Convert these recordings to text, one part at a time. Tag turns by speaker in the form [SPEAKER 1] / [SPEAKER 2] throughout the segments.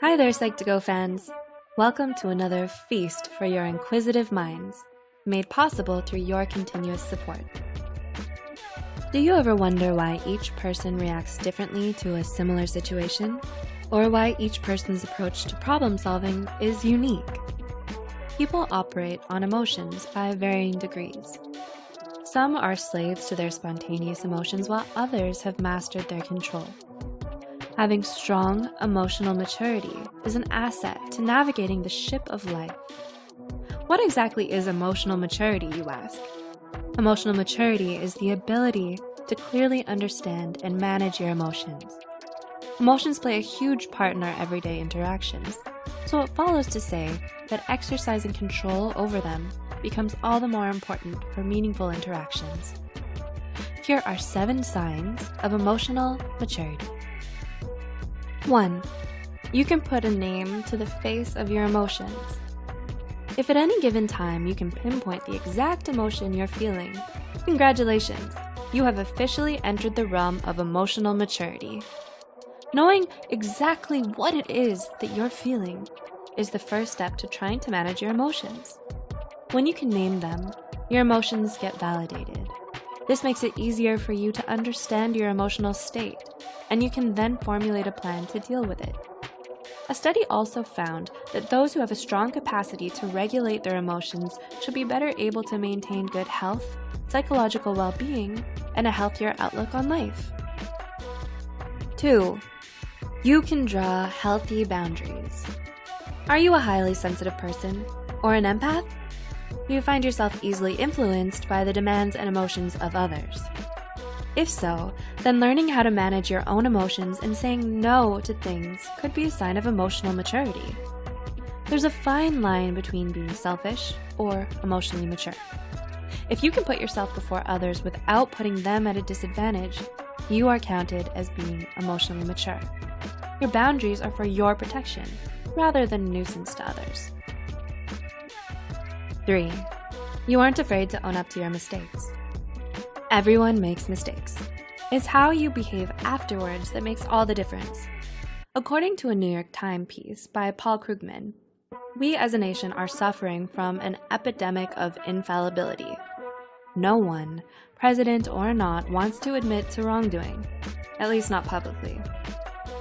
[SPEAKER 1] Hi there, Psych2Go fans! Welcome to another feast for your inquisitive minds, made possible through your continuous support. Do you ever wonder why each person reacts differently to a similar situation? Or why each person's approach to problem solving is unique? People operate on emotions by varying degrees. Some are slaves to their spontaneous emotions while others have mastered their control. Having strong emotional maturity is an asset to navigating the ship of life. What exactly is emotional maturity, you ask? Emotional maturity is the ability to clearly understand and manage your emotions. Emotions play a huge part in our everyday interactions, so it follows to say that exercising control over them becomes all the more important for meaningful interactions. Here are 7 signs of emotional maturity. 1. You can put a name to the face of your emotions. If at any given time you can pinpoint the exact emotion you're feeling, congratulations, you have officially entered the realm of emotional maturity. Knowing exactly what it is that you're feeling is the first step to trying to manage your emotions. When you can name them, your emotions get validated. This makes it easier for you to understand your emotional state, and you can then formulate a plan to deal with it. A study also found that those who have a strong capacity to regulate their emotions should be better able to maintain good health, psychological well-being, and a healthier outlook on life. 2. You can draw healthy boundaries. Are you a highly sensitive person or an empath? Do you find yourself easily influenced by the demands and emotions of others? If so, then learning how to manage your own emotions and saying no to things could be a sign of emotional maturity. There's a fine line between being selfish or emotionally mature. If you can put yourself before others without putting them at a disadvantage, you are counted as being emotionally mature. Your boundaries are for your protection, rather than a nuisance to others. 3. You aren't afraid to own up to your mistakes. Everyone makes mistakes. It's how you behave afterwards that makes all the difference. According to a New York Times piece by Paul Krugman, we as a nation are suffering from an epidemic of infallibility. No one, president or not, wants to admit to wrongdoing, at least not publicly.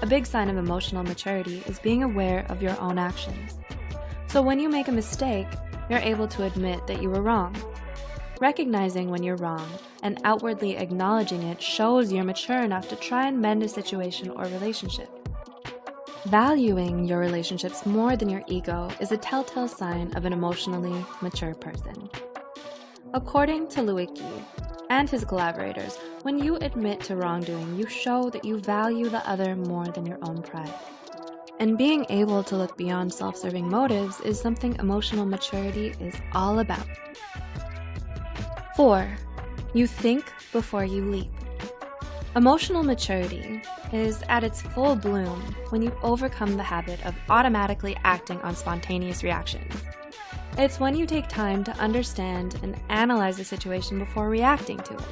[SPEAKER 1] A big sign of emotional maturity is being aware of your own actions. So when you make a mistake, you're able to admit that you were wrong. Recognizing when you're wrong and outwardly acknowledging it shows you're mature enough to try and mend a situation or relationship. Valuing your relationships more than your ego is a telltale sign of an emotionally mature person. According to Lewicki and his collaborators, when you admit to wrongdoing, you show that you value the other more than your own pride. And being able to look beyond self-serving motives is something emotional maturity is all about. 4. You think before you leap. Emotional maturity is at its full bloom when you overcome the habit of automatically acting on spontaneous reactions. It's when you take time to understand and analyze the situation before reacting to it.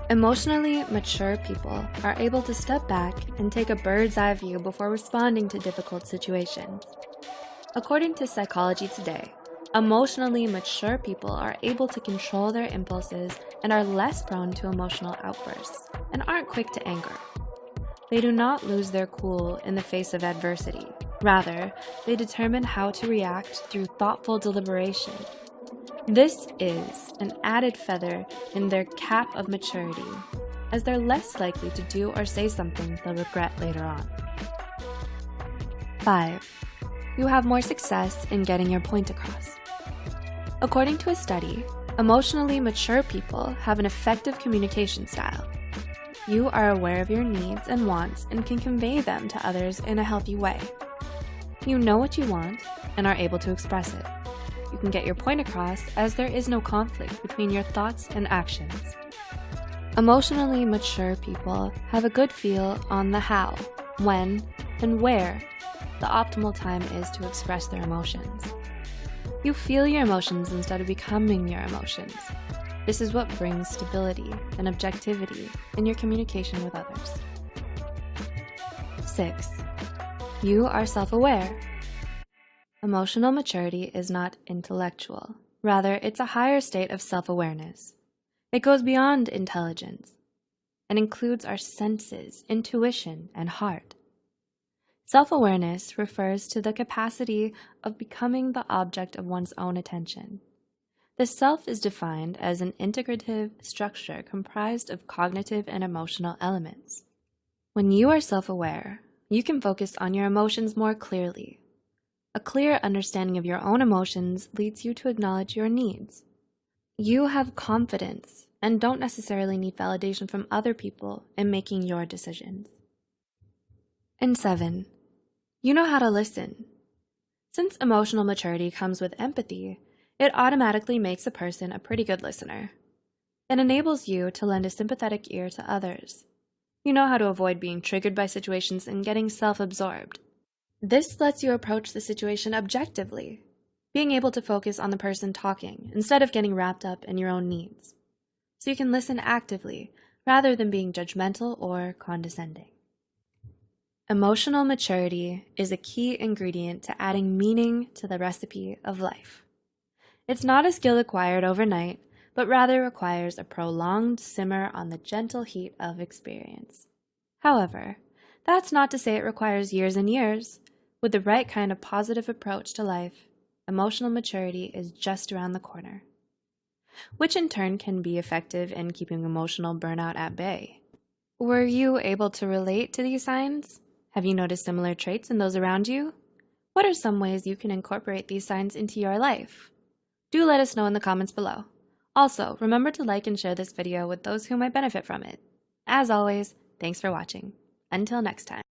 [SPEAKER 1] Emotionally mature people are able to step back and take a bird's eye view before responding to difficult situations. According to Psychology Today, emotionally mature people are able to control their impulses and are less prone to emotional outbursts and aren't quick to anger. They do not lose their cool in the face of adversity. Rather, they determine how to react through thoughtful deliberation. This is an added feather in their cap of maturity, as they're less likely to do or say something they'll regret later on. 5. You have more success in getting your point across. According to a study, emotionally mature people have an effective communication style. You are aware of your needs and wants and can convey them to others in a healthy way. You know what you want and are able to express it. You can get your point across as there is no conflict between your thoughts and actions. Emotionally mature people have a good feel on the how, when, and where the optimal time is to express their emotions. You feel your emotions instead of becoming your emotions. This is what brings stability and objectivity in your communication with others. 6. You are self-aware. Emotional maturity is not intellectual. Rather, it's a higher state of self-awareness. It goes beyond intelligence and includes our senses, intuition, and heart. Self-awareness refers to the capacity of becoming the object of one's own attention. The self is defined as an integrative structure comprised of cognitive and emotional elements. When you are self-aware, you can focus on your emotions more clearly. A clear understanding of your own emotions leads you to acknowledge your needs. You have confidence and don't necessarily need validation from other people in making your decisions. And 7, you know how to listen. Since emotional maturity comes with empathy, it automatically makes a person a pretty good listener. It enables you to lend a sympathetic ear to others. You know how to avoid being triggered by situations and getting self-absorbed. This lets you approach the situation objectively, being able to focus on the person talking instead of getting wrapped up in your own needs. So you can listen actively rather than being judgmental or condescending. Emotional maturity is a key ingredient to adding meaning to the recipe of life. It's not a skill acquired overnight, but rather requires a prolonged simmer on the gentle heat of experience. However, that's not to say it requires years and years. With the right kind of positive approach to life, emotional maturity is just around the corner, which in turn can be effective in keeping emotional burnout at bay. Were you able to relate to these signs? Have you noticed similar traits in those around you? What are some ways you can incorporate these signs into your life? Do let us know in the comments below. Also, remember to like and share this video with those who might benefit from it. As always, thanks for watching. Until next time.